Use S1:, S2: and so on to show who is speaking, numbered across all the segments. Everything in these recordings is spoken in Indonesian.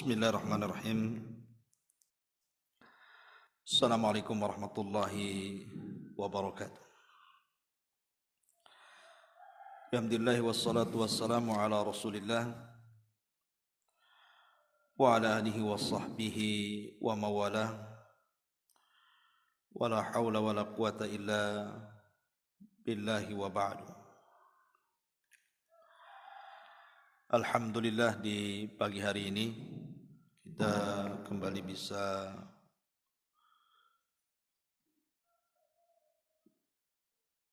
S1: Bismillahirrahmanirrahim. Assalamualaikum warahmatullahi wabarakatuh. Alhamdulillah wassalatu wassalamu ala Rasulillah wa ala alihi wa sahbihi wa mawalah. Wa la hawla wa la quwata illa billahi wa ba'du. Alhamdulillah di pagi hari ini kita kembali bisa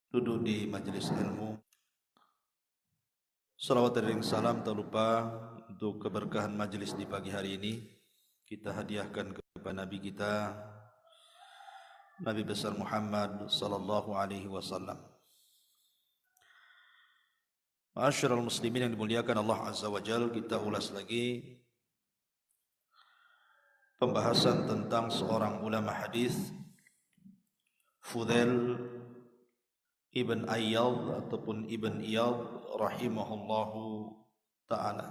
S1: duduk di majelis ilmu. Salawat dan salam tak lupa untuk keberkahan majelis di pagi hari ini kita hadiahkan kepada Nabi kita, Nabi besar Muhammad sallallahu alaihi wasallam. Ma'asyiral muslimin yang dimuliakan Allah Azza wa Jalla, kita ulas lagi pembahasan tentang seorang ulama hadis, Fudail ibn Iyad ataupun ibn Iyad rahimahullahu ta'ala.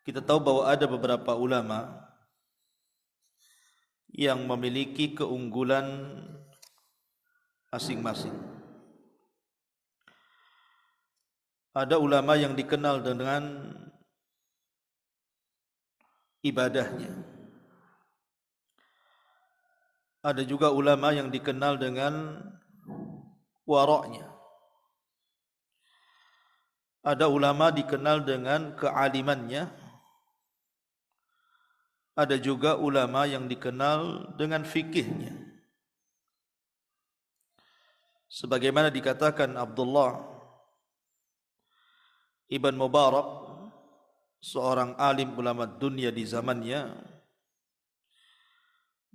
S1: Kita tahu bahwa ada beberapa ulama yang memiliki keunggulan masing-masing. Ada ulama yang dikenal dengan ibadahnya. Ada juga ulama yang dikenal dengan waraknya. Ada ulama dikenal dengan kealimannya. Ada juga ulama yang dikenal dengan fikihnya. Sebagaimana dikatakan Abdullah Ibn Mubarak, seorang alim ulama dunia di zamannya,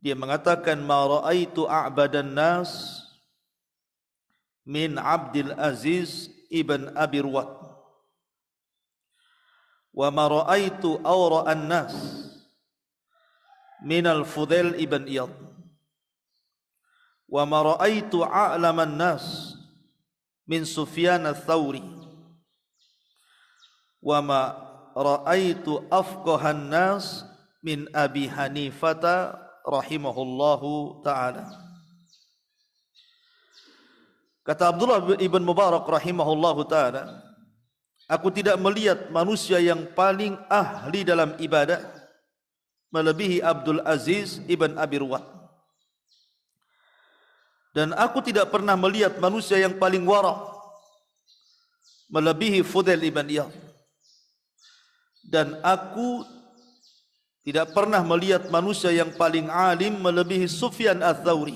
S1: dia mengatakan, ma ra'aitu a'badan nas min Abdul Aziz ibn Abi Ruwat wa ma ra'aitu awra'an nas min al-Fudail ibn Iyad wa ma ra'aitu a'laman nas min Sufyan ats-Tsauri wa ma ra'aitu afqahan nas min Abi Hanifata rahimahullahu ta'ala. Kata Abdullah ibn Mubarak rahimahullahu ta'ala, aku tidak melihat manusia yang paling ahli dalam ibadah melebihi Abdul Aziz ibn Abi Ruwat, dan aku tidak pernah melihat manusia yang paling wara melebihi Fudail ibn Iyad, dan aku tidak pernah melihat manusia yang paling alim melebihi Sufyan ats-Tsauri,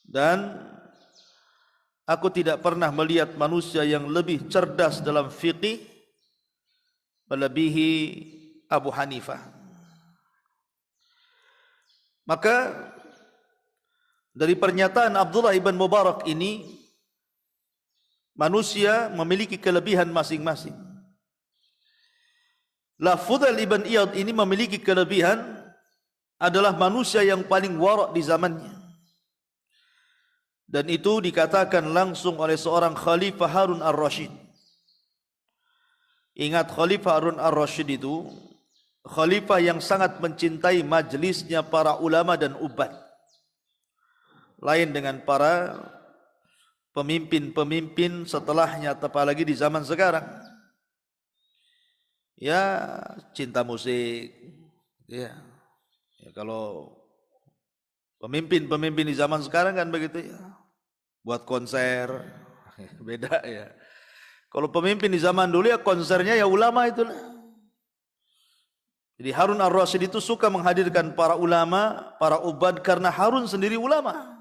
S1: dan aku tidak pernah melihat manusia yang lebih cerdas dalam fiqih melebihi Abu Hanifah. Maka dari pernyataan Abdullah ibn Mubarak ini, manusia memiliki kelebihan masing-masing. Fudail ibn Iyad ini memiliki kelebihan, adalah manusia yang paling warak di zamannya. Dan itu dikatakan langsung oleh seorang Khalifah Harun ar-Rasyid. Ingat, Khalifah Harun ar-Rasyid itu khalifah yang sangat mencintai majlisnya para ulama dan ubad. Lain dengan para pemimpin-pemimpin setelahnya, apalagi di zaman sekarang. Ya, cinta musik. Ya, kalau pemimpin di zaman sekarang kan begitu ya. Buat konser, beda ya. Kalau pemimpin di zaman dulu ya konsernya ya ulama itulah. Jadi Harun ar-Rasyid itu suka menghadirkan para ulama, para ubad, karena Harun sendiri ulama.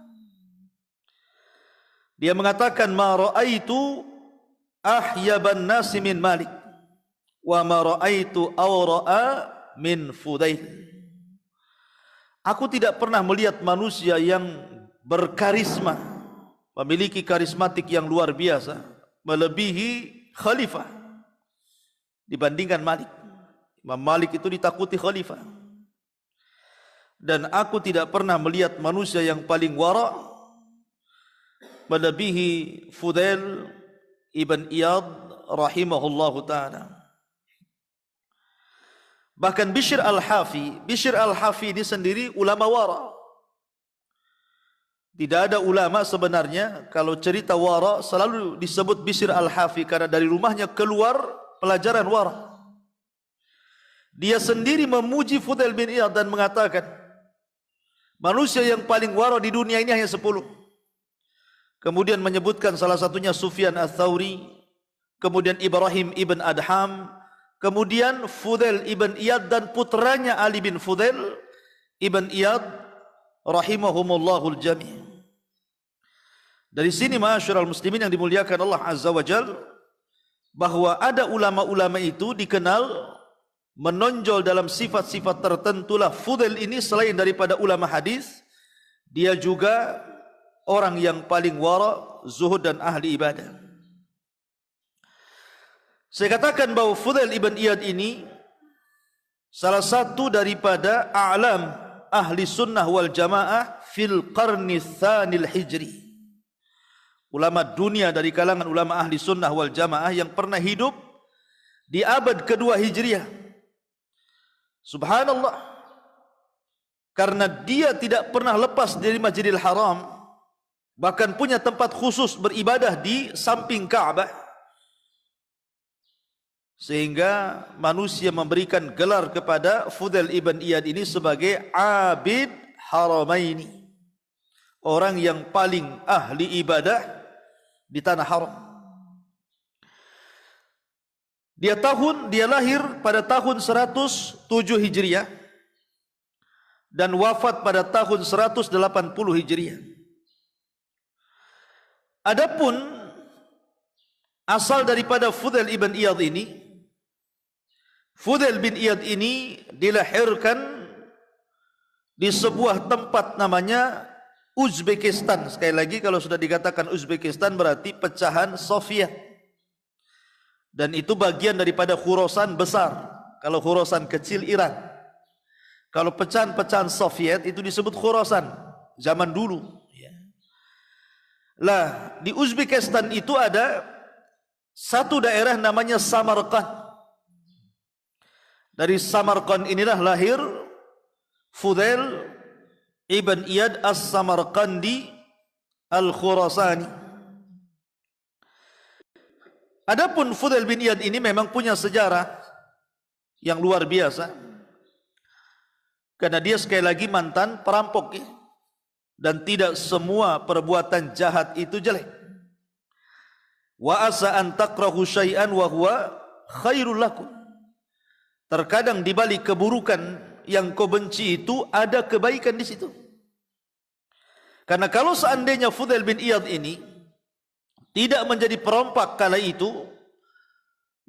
S1: Dia mengatakan, ma ra'aitu ahyaban nasi min Malik wa ma ra'aitu awra'a min Fudail. Aku tidak pernah melihat manusia yang berkarisma, memiliki karismatik yang luar biasa, melebihi khalifah dibandingkan Malik. Imam Malik itu ditakuti khalifah. Dan aku tidak pernah melihat manusia yang paling wara melebihi Fudail ibn Iyad rahimahullahu ta'ala. Bahkan Bishr al-Hafi ini sendiri ulama wara. Tidak ada ulama sebenarnya kalau cerita wara selalu disebut Bishr al-Hafi karena dari rumahnya keluar pelajaran wara. Dia sendiri memuji Fudail bin Iyad dan mengatakan, manusia yang paling wara di dunia ini hanya 10. Kemudian menyebutkan salah satunya Sufyan ats-Tsauri, kemudian Ibrahim ibn Adham, kemudian Fudail ibn Iyad dan putranya Ali bin Fudail ibn Iyad rahimahumullahul jami'. Dari sini ma'asyiral muslimin yang dimuliakan Allah Azza wa Jalla, bahwa ada ulama-ulama itu dikenal menonjol dalam sifat-sifat tertentulah. Fudail ini selain daripada ulama hadis, dia juga orang yang paling wara, zuhud dan ahli ibadah. Saya katakan bahwa Fudail ibn Iyad ini salah satu daripada a'lam ahli sunnah wal jamaah fil qarni tsanil hijri. Ulama dunia dari kalangan ulama ahli sunnah wal jamaah yang pernah hidup di abad kedua hijriah. Subhanallah, karena dia tidak pernah lepas dari Masjidil Haram, bahkan punya tempat khusus beribadah di samping Ka'bah, sehingga manusia memberikan gelar kepada Fudail ibn Iyad ini sebagai Abid Haramaini, orang yang paling ahli ibadah di tanah haram. Dia lahir pada tahun 107 Hijriah dan wafat pada tahun 180 Hijriah. Adapun asal daripada Fudail ibn Iyad ini, Fudail bin Iyad ini dilahirkan di sebuah tempat namanya Uzbekistan. Sekali lagi, kalau sudah dikatakan Uzbekistan berarti pecahan Soviet. Dan itu bagian daripada Khurasan besar. Kalau Khurasan kecil Iran. Kalau pecahan-pecahan Soviet itu disebut Khurasan zaman dulu. Lah, di Uzbekistan itu ada satu daerah namanya Samarkand. Dari Samarkand inilah lahir Fudail ibn Iyad as-Samarkandi al-Khurasani. Adapun Fudail bin Iyad ini memang punya sejarah yang luar biasa, karena dia sekali lagi mantan perampok ya. Dan tidak semua perbuatan jahat itu jelek. Wa asa an takrahu syai'an wa huwa khairul lakum. Terkadang di balik keburukan yang kau benci itu ada kebaikan di situ. Karena kalau seandainya Fudail bin Iyad ini tidak menjadi perompak kala itu,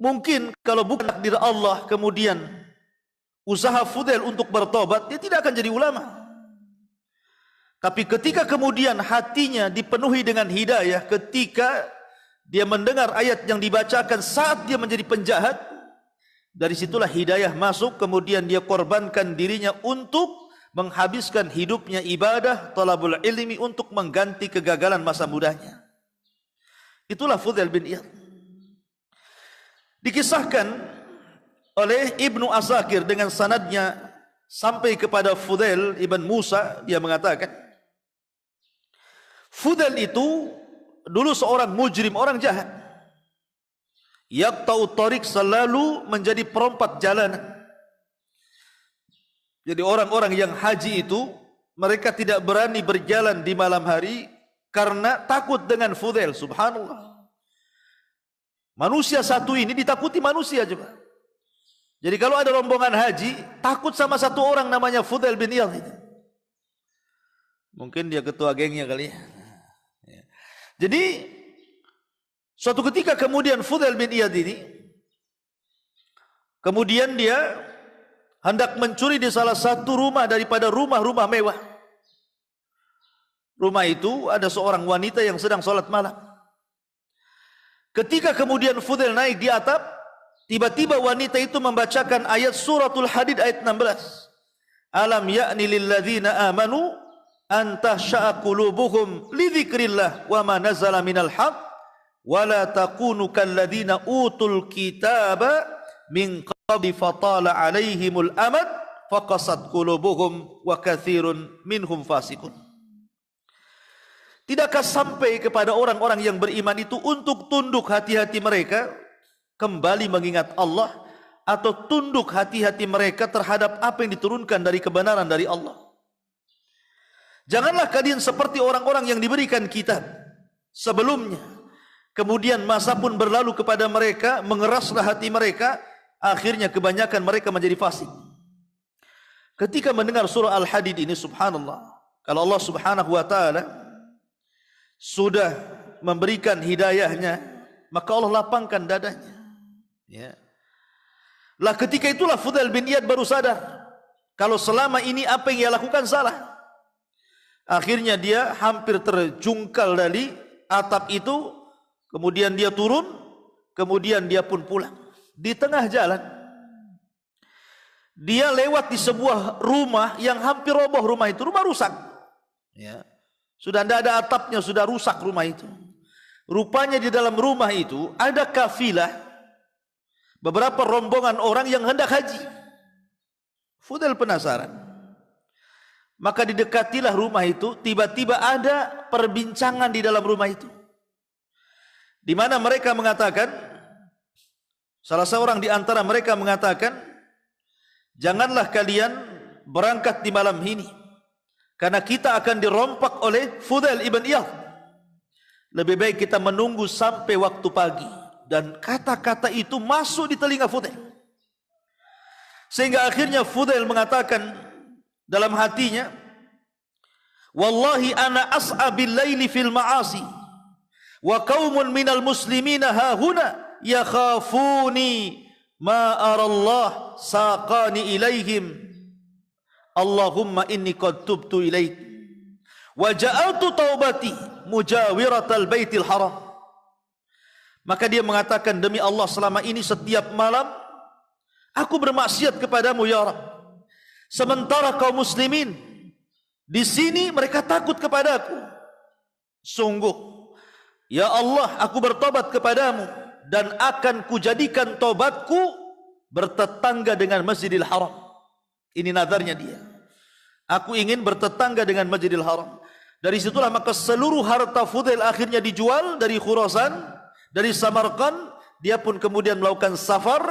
S1: mungkin kalau bukan takdir Allah kemudian usaha Fudail untuk bertobat, dia tidak akan jadi ulama. Tapi ketika kemudian hatinya dipenuhi dengan hidayah, ketika dia mendengar ayat yang dibacakan saat dia menjadi penjahat, dari situlah hidayah masuk, kemudian dia korbankan dirinya untuk menghabiskan hidupnya ibadah, talabul ilmi, untuk mengganti kegagalan masa mudanya. Itulah Fudail bin Iyad. Dikisahkan oleh Ibnu Asakir dengan sanadnya sampai kepada Fudail ibn Musa, dia mengatakan, Fudail itu dulu seorang mujrim, orang jahat. Yaqta'u tariq, selalu menjadi perompak jalanan. Jadi orang-orang yang haji itu, mereka tidak berani berjalan di malam hari karena takut dengan Fudail. Subhanallah. Manusia satu ini ditakuti manusia juga. Jadi kalau ada rombongan haji, takut sama satu orang namanya Fudail bin Iyad itu. Mungkin dia ketua gengnya kali ya. Jadi suatu ketika kemudian Fudail bin Iyad ini, kemudian dia hendak mencuri di salah satu rumah daripada rumah-rumah mewah. Rumah itu ada seorang wanita yang sedang sholat malam. Ketika kemudian Fudail naik di atap, tiba-tiba wanita itu membacakan ayat suratul Hadid ayat 16. Alam ya'ni lilladzina amanu an tahsha'a qulubuhum li dzikrillah wa ma nazala minal haq wala takunu kalladzina utul kitaba min qabli fatala alaihimul amad faqasat qulubuhum wa katsirun minhum fasiqun. Tidakkah sampai kepada orang-orang yang beriman itu untuk tunduk hati-hati mereka kembali mengingat Allah, atau tunduk hati-hati mereka terhadap apa yang diturunkan dari kebenaran dari Allah. Janganlah kalian seperti orang-orang yang diberikan kitab sebelumnya, kemudian masa pun berlalu kepada mereka, mengeraslah hati mereka, akhirnya kebanyakan mereka menjadi fasik. Ketika mendengar surah Al-Hadid ini, subhanallah, kalau Allah subhanahu wa ta'ala sudah memberikan hidayahnya, maka Allah lapangkan dadanya. Ya. Lah ketika itulah Fudail bin Iyad baru sadar kalau selama ini apa yang ia lakukan salah. Akhirnya dia hampir terjungkal dari atap itu, kemudian dia turun, kemudian dia pun pulang. Di tengah jalan dia lewat di sebuah rumah yang hampir roboh. Rumah itu rumah rusak. Ya. Sudah tidak ada atapnya, sudah rusak rumah itu. Rupanya di dalam rumah itu ada kafilah, beberapa rombongan orang yang hendak haji. Fudail penasaran. Maka didekatilah rumah itu, tiba-tiba ada perbincangan di dalam rumah itu. Di mana mereka mengatakan, salah seorang di antara mereka mengatakan, janganlah kalian berangkat di malam ini, karena kita akan dirompak oleh Fudail ibn Iyad. Lebih baik kita menunggu sampai waktu pagi. Dan kata-kata itu masuk di telinga Fudail. Sehingga akhirnya Fudail mengatakan dalam hatinya, wallahi ana as'a bil laili fil ma'asi wa qaumun minal muslimina hahuna yakhafuni ma arallah saqani ilaihim. Allahumma inni qad tubtu ilaik wa ja'altu taubati mujawiratal baitil haram. Maka dia mengatakan, demi Allah selama ini setiap malam aku bermaksiat kepadamu ya Rabb, sementara kaum muslimin di sini mereka takut kepadaku. Sungguh ya Allah, aku bertobat kepadamu dan akan kujadikan tobatku bertetangga dengan Masjidil Haram. Ini nadarnya dia. Aku ingin bertetangga dengan Masjidil Haram. Dari situlah maka seluruh harta Fudail akhirnya dijual dari Khurasan, dari Samarkand. Dia pun kemudian melakukan safar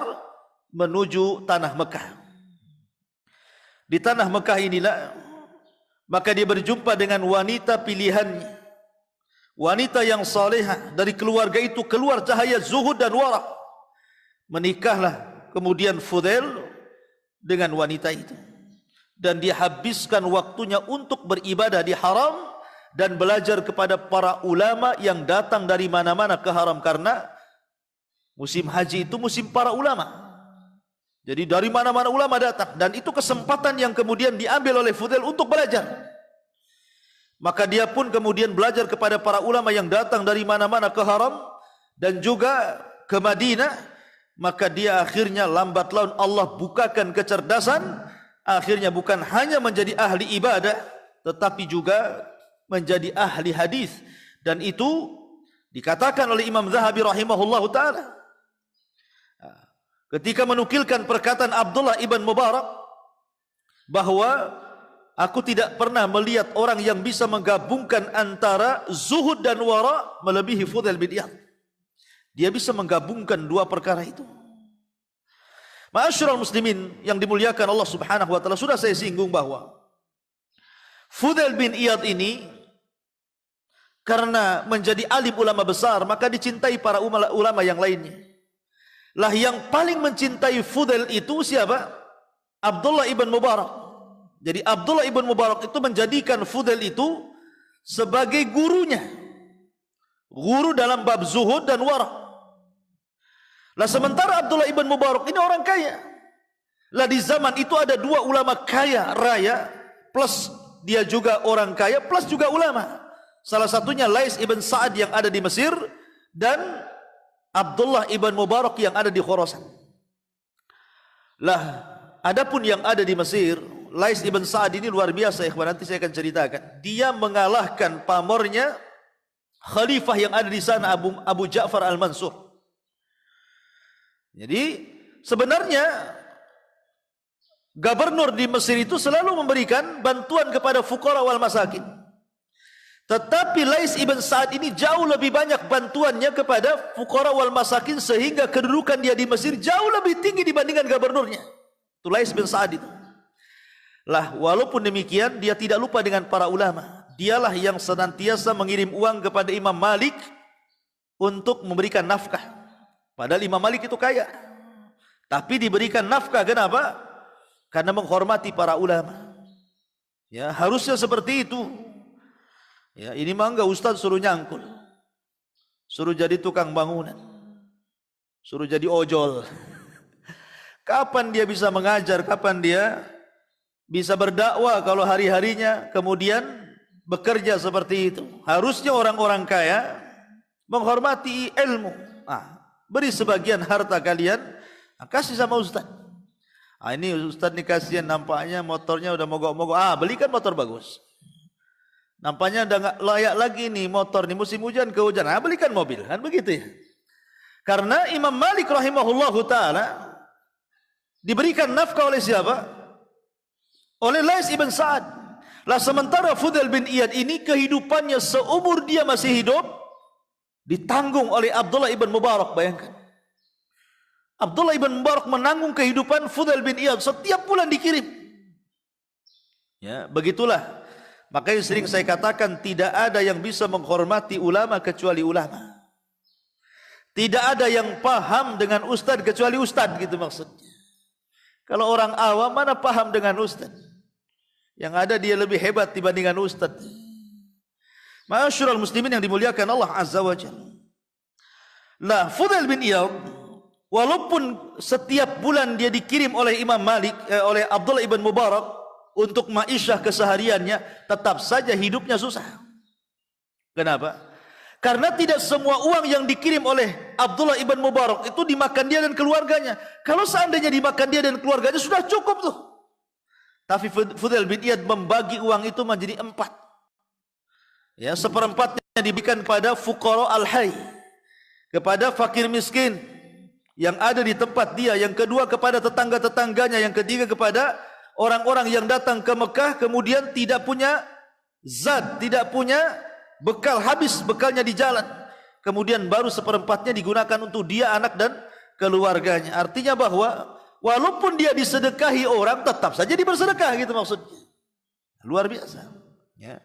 S1: menuju tanah Mekah. Di tanah Mekah inilah maka dia berjumpa dengan wanita pilihannya, wanita yang salehah. Dari keluarga itu keluar cahaya zuhud dan wara. Menikahlah kemudian Fudail dengan wanita itu, dan dia habiskan waktunya untuk beribadah di haram dan belajar kepada para ulama yang datang dari mana-mana ke haram, karena musim haji itu musim para ulama. Jadi dari mana-mana ulama datang, dan itu kesempatan yang kemudian diambil oleh Fudail untuk belajar. Maka dia pun kemudian belajar kepada para ulama yang datang dari mana-mana ke haram dan juga ke Madinah. Maka dia akhirnya lambat laun Allah bukakan kecerdasan, akhirnya bukan hanya menjadi ahli ibadah tetapi juga menjadi ahli hadis. Dan itu dikatakan oleh Imam Zahabi rahimahullahu taala ketika menukilkan perkataan Abdullah ibn Mubarak bahwa aku tidak pernah melihat orang yang bisa menggabungkan antara zuhud dan wara melebihi Fudail bin Iyad. Dia bisa menggabungkan dua perkara itu. Ma'asyiral muslimin yang dimuliakan Allah Subhanahu wa taala, sudah saya singgung bahwa Fudail bin Iyad ini karena menjadi alim ulama besar maka dicintai para ulama yang lainnya. Lah yang paling mencintai Fudail itu siapa? Abdullah ibn Mubarak. Jadi Abdullah ibn Mubarak itu menjadikan Fudail itu sebagai gurunya, guru dalam bab zuhud dan wara. Lah sementara Abdullah ibn Mubarak ini orang kaya. Lah di zaman itu ada dua ulama kaya raya, plus dia juga orang kaya, plus juga ulama. Salah satunya Lais ibn Sa'ad yang ada di Mesir, dan Abdullah ibn Mubarak yang ada di Khurasan. Lah adapun yang ada di Mesir, Lais ibn Sa'ad ini luar biasa, ikhwan, nanti saya akan ceritakan. Dia mengalahkan pamornya khalifah yang ada di sana, Abu Ja'far Al-Mansur. Jadi sebenarnya gubernur di Mesir itu selalu memberikan bantuan kepada fuqara wal masakin. Tetapi Lais ibn Sa'ad ini jauh lebih banyak bantuannya kepada fuqara wal masakin, sehingga kedudukan dia di Mesir jauh lebih tinggi dibandingkan gubernurnya. Itu Lais bin Sa'ad itu. Lah, walaupun demikian dia tidak lupa dengan para ulama. Dialah yang senantiasa mengirim uang kepada Imam Malik untuk memberikan nafkah. Padahal Imam Malik itu kaya, tapi diberikan nafkah. Kenapa? Karena menghormati para ulama. Ya, harusnya seperti itu. Ya, ini mah enggak, ustaz suruh nyangkul, suruh jadi tukang bangunan, suruh jadi ojol. Kapan dia bisa mengajar? Kapan dia bisa berdakwah kalau hari-harinya kemudian bekerja seperti itu? Harusnya orang-orang kaya menghormati ilmu. Beri sebagian harta kalian, kasih sama ustaz. Ini ustaz nih kasihan, nampaknya motornya udah mogok-mogok. Belikan motor bagus. Nampaknya udah nggak layak lagi nih motor nih, musim hujan kehujanan. Belikan mobil, kan begitu ya. Karena Imam Malik rahimahullahu taala diberikan nafkah oleh siapa? Oleh Lais ibn Sa'ad. Lah sementara Fudail bin Iyad ini kehidupannya seumur dia masih hidup ditanggung oleh Abdullah ibn Mubarak. Bayangkan, Abdullah ibn Mubarak menanggung kehidupan Fudail bin Iyad, setiap bulan dikirim. Ya, begitulah. Makanya sering saya katakan, tidak ada yang bisa menghormati ulama kecuali ulama. Tidak ada yang paham dengan ustaz kecuali ustaz, gitu maksudnya. Kalau orang awam mana paham dengan ustaz? Yang ada dia lebih hebat dibandingkan ustaz. Ma'asyiral muslimin yang dimuliakan Allah Azza wa Jalla. Lah, Fudail bin Iyad, walaupun setiap bulan dia dikirim oleh Imam Malik, oleh Abdullah ibn Mubarak untuk ma'isyah kesehariannya, tetap saja hidupnya susah. Kenapa? Karena tidak semua uang yang dikirim oleh Abdullah ibn Mubarak itu dimakan dia dan keluarganya. Kalau seandainya dimakan dia dan keluarganya sudah cukup tuh. Tapi Fudail bin Iyad membagi uang itu menjadi 4. Ya, seperempatnya diberikan pada fuqara al-hayy, kepada fakir miskin yang ada di tempat dia. Yang kedua kepada tetangga-tetangganya. Yang ketiga kepada orang-orang yang datang ke Mekah kemudian tidak punya zat, tidak punya bekal, habis bekalnya di jalan. Kemudian baru seperempatnya digunakan untuk dia, anak dan keluarganya. Artinya bahwa walaupun dia disedekahi orang, tetap saja dibersedekah, gitu maksudnya. Luar biasa. Ya.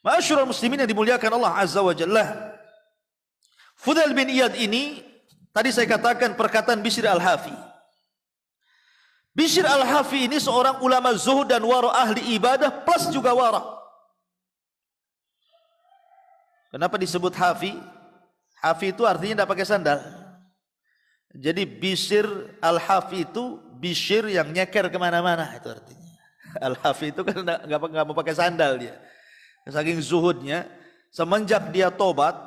S1: Ma'asyiral muslimin yang dimuliakan Allah Azza wa Jalla. Fudail bin Iyad ini, tadi saya katakan perkataan Bishr al-Hafi. Bishr al-Hafi ini seorang ulama zuhud dan wara, ahli ibadah plus juga wara. Kenapa disebut Hafi? Hafi itu artinya tidak pakai sandal. Jadi Bishr al-Hafi itu Bishr yang nyeker kemana-mana, itu artinya. Al-Hafi itu kan nggak mau pakai sandal dia. Saking zuhudnya, semenjak dia tobat,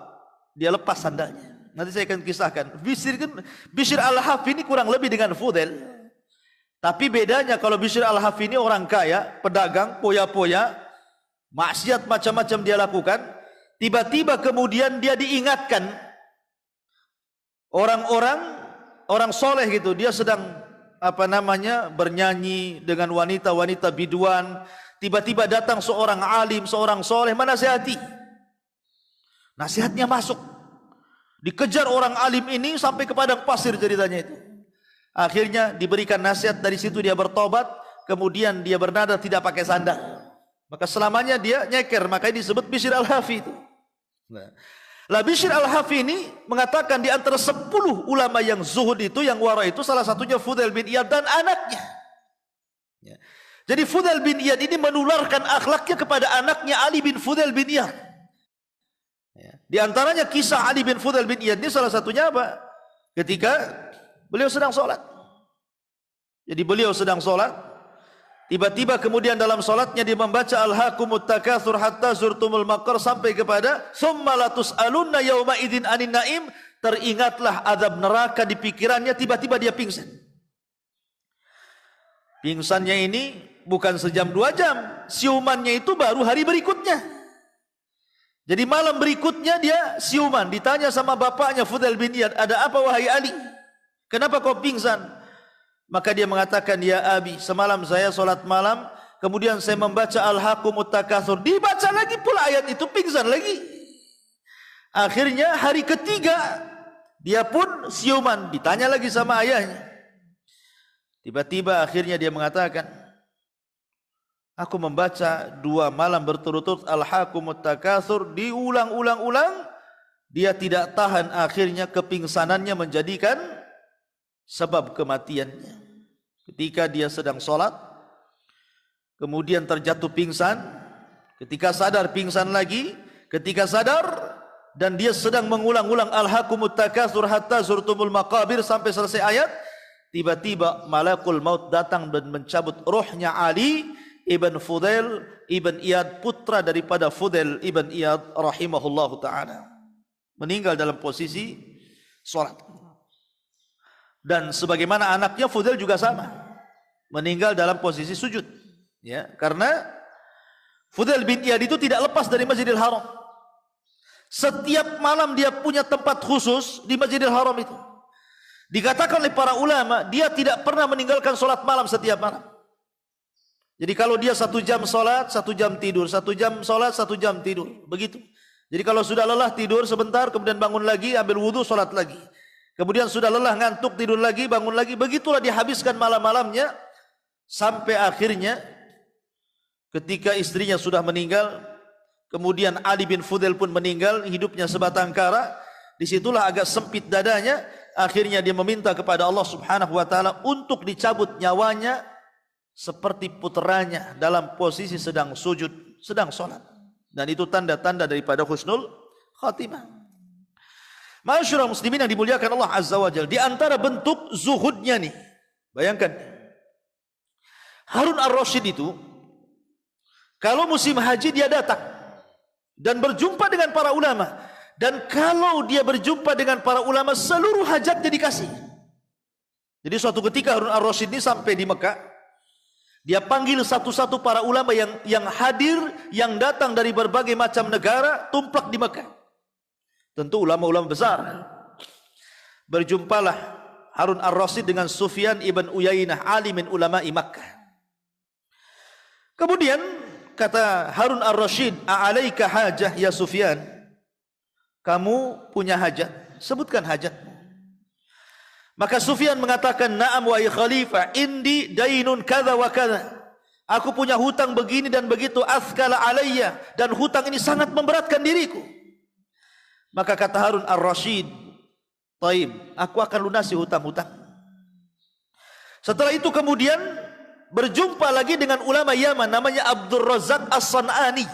S1: dia lepas sandalnya. Nanti saya akan kisahkan. Bishr al-Hafi ini kurang lebih dengan Fudail. Tapi bedanya, kalau Bishr al-Hafi ini orang kaya, pedagang, poya-poya, maksiat macam-macam dia lakukan. Tiba-tiba kemudian dia diingatkan orang soleh gitu, dia sedang bernyanyi dengan wanita-wanita biduan. Tiba-tiba datang seorang alim, seorang soleh menasihati. Nasihatnya masuk, dikejar orang alim ini sampai ke padang pasir ceritanya itu. Akhirnya diberikan nasihat, dari situ dia bertobat, kemudian dia bernada tidak pakai sandal. Maka selamanya dia nyeker, makanya disebut Bishr al-Hafi itu. Lah Bishr al-Hafi ini mengatakan di antara 10 ulama yang zuhud itu, yang wara itu, salah satunya Fudail bin Iyad dan anaknya. Ya. Jadi Fudail bin Iyad ini menularkan akhlaknya kepada anaknya Ali bin Fudail bin Iyad. Ya. Di antaranya kisah Ali bin Fudail bin Iyad ini salah satunya apa? Ketika beliau sedang sholat. Jadi beliau sedang sholat, tiba-tiba kemudian dalam sholatnya dia membaca Alhaakumut takatsur hatta zurtumul maqar, sampai kepada tsumma latus'alunna yauma idzin anin naim. Teringatlah azab neraka di pikirannya, tiba-tiba dia pingsan. Pingsannya ini bukan sejam 2 jam, siumannya itu baru hari berikutnya. Jadi malam berikutnya dia siuman, ditanya sama bapaknya Fudail bin Iyad, ada apa wahai Ali? Kenapa kau pingsan? Maka dia mengatakan, ya Abi, semalam saya solat malam, kemudian saya membaca Alhaakumut Takatsur, dibaca lagi pula ayat itu, pingsan lagi. Akhirnya hari ketiga dia pun siuman, ditanya lagi sama ayahnya. Tiba-tiba akhirnya dia mengatakan, aku membaca 2 malam berturut-turut Alhaakumut Takatsur, diulang-ulang-ulang, dia tidak tahan, akhirnya kepingsanannya menjadikan sebab kematiannya. Ketika dia sedang sholat, kemudian terjatuh pingsan, ketika sadar pingsan lagi, ketika sadar dan dia sedang mengulang-ulang Alhaakumut Takatsur hatta zurtumul maqabir sampai selesai ayat, tiba-tiba malakul maut datang dan mencabut rohnya Ali ibn Fudail ibn Iyad, putra daripada Fudail ibn Iyad rahimahullahu ta'ala, meninggal dalam posisi sholat. Dan sebagaimana anaknya Fudail juga sama, meninggal dalam posisi sujud, ya, karena Fudail bin Iyad itu tidak lepas dari Masjidil Haram. Setiap malam dia punya tempat khusus di Masjidil Haram itu. Dikatakan oleh para ulama, dia tidak pernah meninggalkan sholat malam setiap malam. Jadi kalau dia 1 jam sholat, 1 jam tidur, 1 jam sholat, 1 jam tidur, begitu. Jadi kalau sudah lelah tidur sebentar, kemudian bangun lagi, ambil wudhu, sholat lagi. Kemudian sudah lelah, ngantuk, tidur lagi, bangun lagi. Begitulah dihabiskan malam-malamnya, sampai akhirnya ketika istrinya sudah meninggal, kemudian Ali bin Fudail pun meninggal, hidupnya sebatang kara. Disitulah agak sempit dadanya. Akhirnya dia meminta kepada Allah subhanahu wa ta'ala untuk dicabut nyawanya, seperti puteranya dalam posisi sedang sujud, sedang sholat. Dan itu tanda-tanda daripada husnul khatimah. Ma'asyiral muslimin yang dimuliakan Allah azza wa jalla, di antara bentuk zuhudnya nih, bayangkan, Harun ar-Rasyid itu kalau musim haji dia datang dan berjumpa dengan para ulama, dan kalau dia berjumpa dengan para ulama seluruh hajatnya dikasih. Jadi suatu ketika Harun ar-Rasyid ini sampai di Mekah, dia panggil satu-satu para ulama yang hadir, yang datang dari berbagai macam negara, tumplak di Mekah. Tentu ulama-ulama besar. Berjumpalah Harun ar-Rasyid dengan Sufyan ibn Uyainah, alimin ulama'i Makkah. Kemudian kata Harun ar-Rasyid, "A'alaika hajah ya Sufyan?" Kamu punya hajat, sebutkan hajatmu. Maka Sufyan mengatakan, "Na'am wahai khalifah, indi dainun kadza wa kadza." Aku punya hutang begini dan begitu, athqala alayya, dan hutang ini sangat memberatkan diriku. Maka kata Harun ar-Rasyid, "Taib, aku akan lunasi hutang-hutang." Setelah itu kemudian berjumpa lagi dengan ulama Yaman namanya Abdul Razak As-San'ani.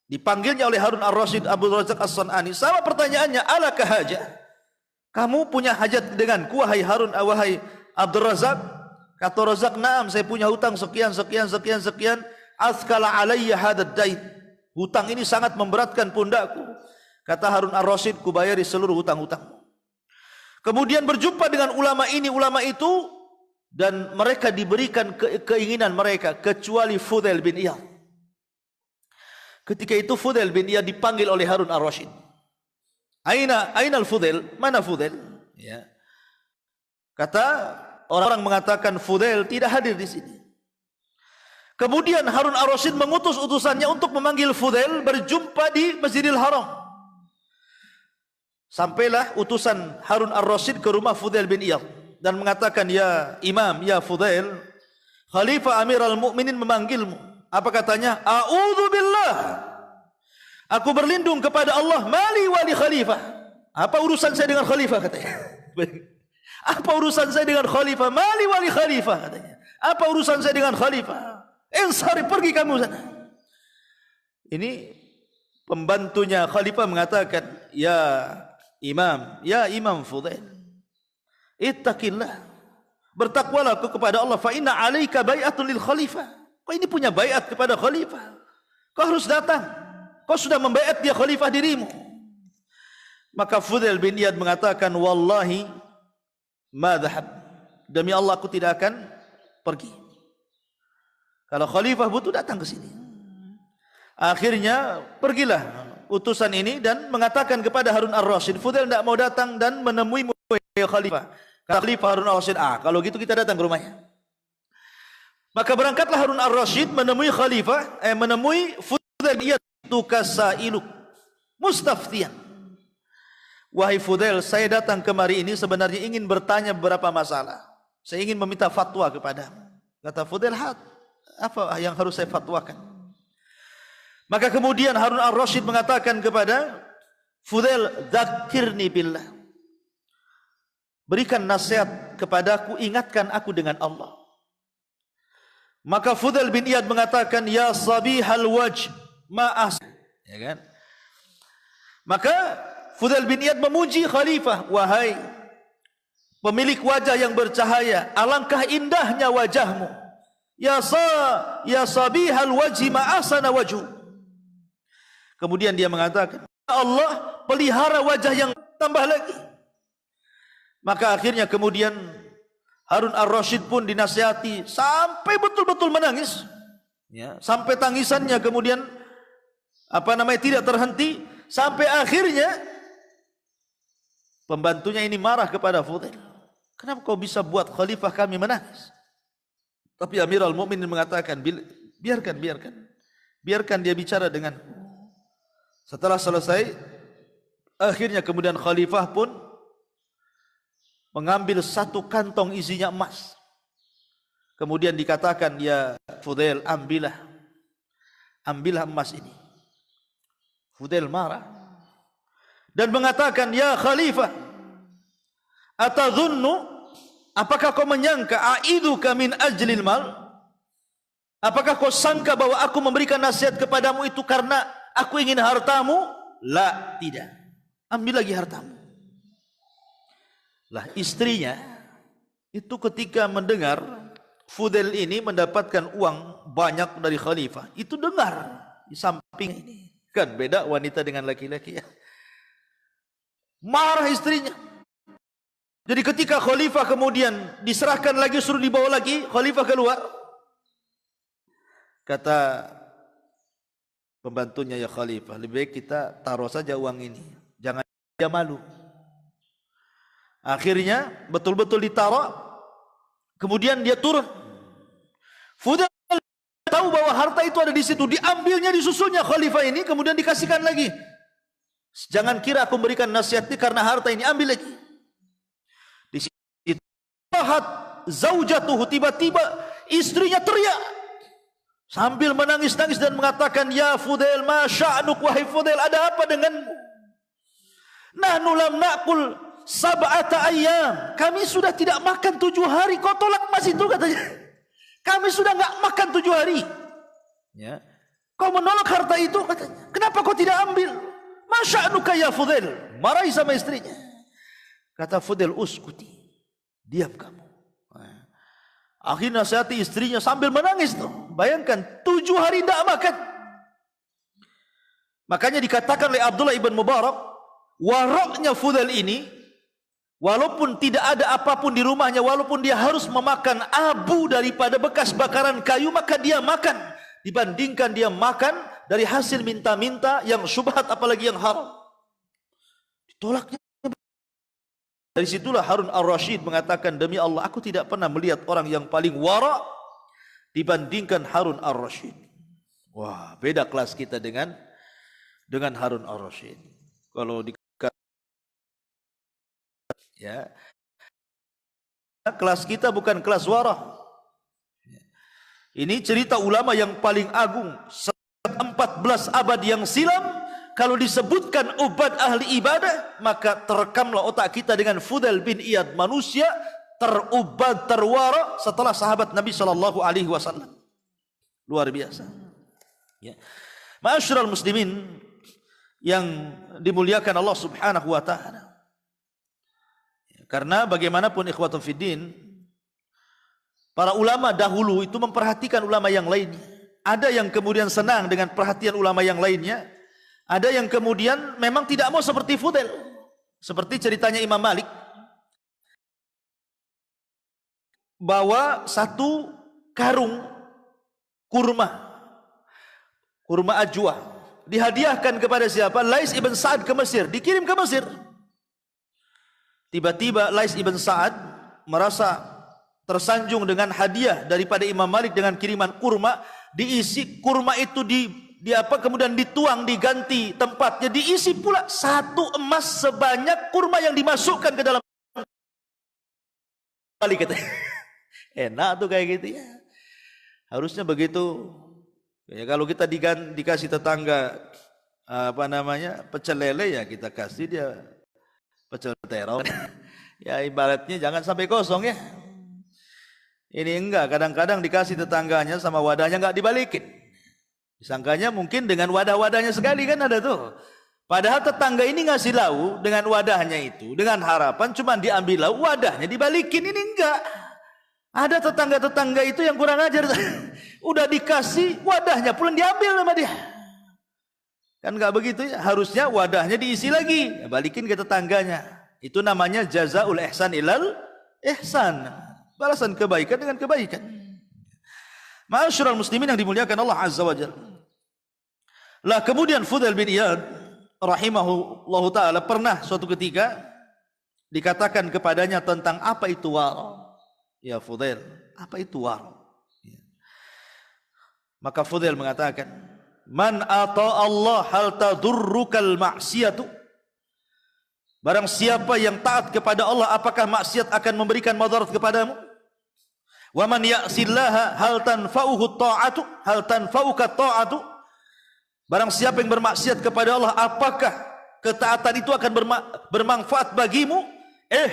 S1: Dipanggilnya oleh Harun ar-Rasyid Abdul Razak As-San'ani. Sama pertanyaannya, "Alaka hajah?" Kamu punya hajat denganku wahai Harun, wahai Abdul Razak? Kata Razak, "Na'am, saya punya hutang sekian sekian sekian sekian. Athqala alayya hadad dain." Hutang ini sangat memberatkan pundakku. Kata Harun ar-Rasyid, "Ku bayari seluruh hutang-hutangmu." Kemudian berjumpa dengan ulama ini, ulama itu, dan mereka diberikan keinginan mereka kecuali Fudail bin Iyad. Ketika itu Fudail bin Iyad dipanggil oleh Harun ar-Rasyid. Aina al-Fudail? Mana Fudail? Ya. Kata orang mengatakan Fudail tidak hadir di sini. Kemudian Harun ar-Rasyid mengutus utusannya untuk memanggil Fudail berjumpa di Masjidil Haram. Sampailah utusan Harun ar-Rasyid ke rumah Fudail bin Iyad dan mengatakan, "Ya Imam, ya Fudail, Khalifah Amirul Mukminin memanggilmu." Apa katanya? "A'udzu billah." Aku berlindung kepada Allah, mali wali khalifah. Apa urusan saya dengan khalifah katanya? Apa urusan saya dengan khalifah? Mali wali khalifah katanya. Apa urusan saya dengan khalifah? Insari, pergi kamu sana. Ini pembantunya khalifah mengatakan, "Ya Imam Fudail, ittaqillah. Bertakwalah kau kepada Allah, fa inna 'alaika bai'atun lil khalifah." Kau ini punya baiat kepada khalifah. Kau harus datang. Kau sudah membaiat dia khalifah dirimu. Maka Fudail bin Iyad mengatakan, "Wallahi ma dhahab." Demi Allah aku tidak akan pergi. Kalau khalifah butuh datang ke sini. Akhirnya pergilah utusan ini dan mengatakan kepada Harun ar-Rasyid, Fudail tidak mau datang dan menemui khalifah. Kata Khalifah Harun ar-Rasyid, kalau gitu kita datang ke rumahnya. Maka berangkatlah Harun ar-Rasyid menemui khalifah, menemui Fudail, kasa'iluk mustaftiyan. Wahai Fudail, saya datang kemari ini sebenarnya ingin bertanya beberapa masalah. Saya ingin meminta fatwa kepadamu. Kata Fudail, apa yang harus saya fatwakan? Maka kemudian Harun ar-Rasyid mengatakan kepada Fudail, dzakirni billah. Berikan nasihat kepadaku, ingatkan aku dengan Allah. Maka Fudail bin Iyad mengatakan, ya sabihal wajh ma'as. Ya kan? Maka Fudail bin Iyad memuji khalifah, wahai pemilik wajah yang bercahaya, alangkah indahnya wajahmu. Ya sabihal wajhi ma'asana wajhu. Kemudian dia mengatakan, Allah pelihara wajah yang tambah lagi. Maka akhirnya kemudian Harun ar-Rasyid pun dinasihati sampai betul-betul menangis. Ya, sampai tangisannya kemudian tidak terhenti, sampai akhirnya pembantunya ini marah kepada Fudail. Kenapa kau bisa buat khalifah kami menangis? Tapi Amirul Mukminin mengatakan, biarkan dia bicara dengan. Setelah selesai, akhirnya kemudian khalifah pun mengambil satu kantong isinya emas. Kemudian dikatakan, ya Fudail, ambillah emas ini. Fudail marah dan mengatakan, ya khalifah, atadhunnu, apakah kau menyangka aiduka min ajlil mal? Apakah kau sangka bahwa aku memberikan nasihat kepadamu itu karena aku ingin hartamu? La, tidak. Ambil lagi hartamu. Lah, istrinya itu ketika mendengar Fudail ini mendapatkan uang banyak dari khalifah, itu dengar di samping ini. Kan beda wanita dengan laki-laki ya. Marah istrinya. Jadi ketika khalifah kemudian diserahkan lagi, suruh dibawa lagi, khalifah keluar. Kata pembantunya, ya khalifah, lebih baik kita taruh saja uang ini. Jangan dia malu. Akhirnya betul-betul ditaruh. Kemudian dia turun. Fudail tahu bahwa harta itu ada di situ, diambilnya, disusulnya khalifah ini, kemudian dikasihkan lagi. Jangan kira aku memberikan nasihat ini karena harta ini, ambil lagi. Di situ zaujatuhu, tiba-tiba istrinya teriak sambil menangis-nangis dan mengatakan, ya Fudail, ma sya'nuk, wahai Fudail, ada apa denganmu? Nahnu lam na'kul sab'ata ayyam, kami sudah tidak makan 7 hari, kau tolak emas itu, katanya. Kami sudah enggak makan 7 hari. Ya. Kau menolak harta itu, katanya. Kenapa kau tidak ambil? Masya'nuka ya Fudail. Marahi sama istrinya. Kata Fudail, uskuti. Diam kamu. Akhirnya nasihati istrinya sambil menangis tuh. Bayangkan 7 hari tidak makan. Makanya dikatakan oleh Abdullah ibn Mubarak, waroknya Fudail ini, walaupun tidak ada apapun di rumahnya, walaupun dia harus memakan abu daripada bekas bakaran kayu, maka dia makan. Dibandingkan dia makan dari hasil minta-minta yang syubhat, apalagi yang haram. Ditolaknya. Dari situlah Harun ar-Rasyid mengatakan, demi Allah, aku tidak pernah melihat orang yang paling wara dibandingkan Harun ar-Rasyid. Wah, beda kelas kita dengan Harun ar-Rasyid. Kalau di ya, kelas kita bukan kelas wara. Ini cerita ulama yang paling agung 14 abad yang silam. Kalau disebutkan ubad ahli ibadah, maka terekamlah otak kita dengan Fudail bin Iyad, manusia terubad, terwara setelah sahabat Nabi sallallahu alaihi wasallam. Luar biasa. Ya. Ma'asyiral muslimin yang dimuliakan Allah Subhanahu wa taala. Karena bagaimanapun ikhwatu fiddin, para ulama dahulu itu memperhatikan ulama yang lainnya. Ada yang kemudian senang dengan perhatian ulama yang lainnya. Ada yang kemudian memang tidak mau seperti Fudail. Seperti ceritanya Imam Malik, bawa satu karung kurma ajwa. dihadiahkan kepada siapa? Lais ibn Sa'ad ke Mesir, dikirim ke Mesir. Tiba-tiba Lais ibn Sa'ad merasa tersanjung dengan hadiah daripada Imam Malik dengan kiriman kurma, diisi kurma itu kemudian dituang, diganti tempatnya, diisi pula 1 emas sebanyak kurma yang dimasukkan ke dalam Malik. Enak tuh kayak gitu ya. Harusnya begitu. Ya, kalau kita dikasih tetangga pecel lele, ya kita kasih dia pecel terong. Ya ibaratnya jangan sampai kosong ya. Ini enggak, kadang-kadang dikasih tetangganya sama wadahnya enggak dibalikin. Disangkanya mungkin dengan wadah-wadahnya sekali, kan ada tuh. Padahal tetangga ini ngasih lau dengan wadahnya itu, dengan harapan cuma diambil lau, wadahnya dibalikin. Ini enggak. Ada tetangga-tetangga itu yang kurang ajar. Udah dikasih wadahnya pulang diambil sama dia. Kan enggak begitu ya. Harusnya wadahnya diisi lagi, ya, balikin ke tetangganya. Itu namanya jazaul ihsan ilal ihsan. Balasan kebaikan dengan kebaikan. Ma'asyiral muslimin yang dimuliakan Allah Azza wa Jalla. Lah kemudian Fudail bin Iyad rahimahullahu taala pernah suatu ketika dikatakan kepadanya tentang apa itu wara. Ya Fudail, apa itu wara? Ya. Maka Fudail mengatakan, "Man ata Allah hal tadurrukal ma'siyatu?" Barang siapa yang taat kepada Allah, apakah maksiat akan memberikan madarat kepadamu? Wa man ya'sillaha hal tanfa'uhu ta'atu? Hal tanfa'uka ta'atu? Barang siapa yang bermaksiat kepada Allah, apakah ketaatan itu akan bermanfaat bagimu?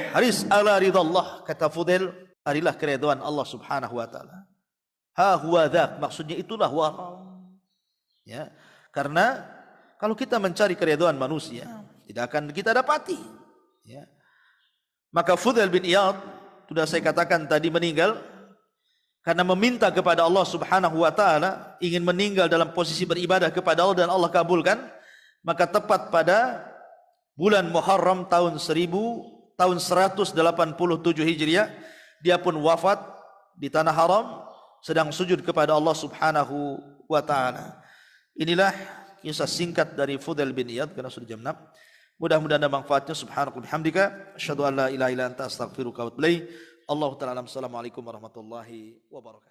S1: Haris ala ridallah, kata Fudail, arilah keridhaan Allah Subhanahu wa taala. Ha huwa dzak, maksudnya itulah wara. Ya. Karena kalau kita mencari keridhaan manusia, tidak akan kita dapati. Ya. Maka Fudail bin Iyad, sudah saya katakan tadi, meninggal karena meminta kepada Allah Subhanahu wa taala, ingin meninggal dalam posisi beribadah kepada Allah dan Allah kabulkan. Maka tepat pada bulan Muharram tahun 187 Hijriah, dia pun wafat di tanah haram sedang sujud kepada Allah Subhanahu wa taala. Inilah kisah singkat dari Fudail bin Iyad, karena sudah jam 6. Mudah-mudahan ada manfaatnya. Subhanallahi bihamdika, asyhadu an la ilaha illa anta, astaghfiruka wa atubu ilaik. Allahu ta'ala alam. Assalamualaikum warahmatullahi wabarakatuh.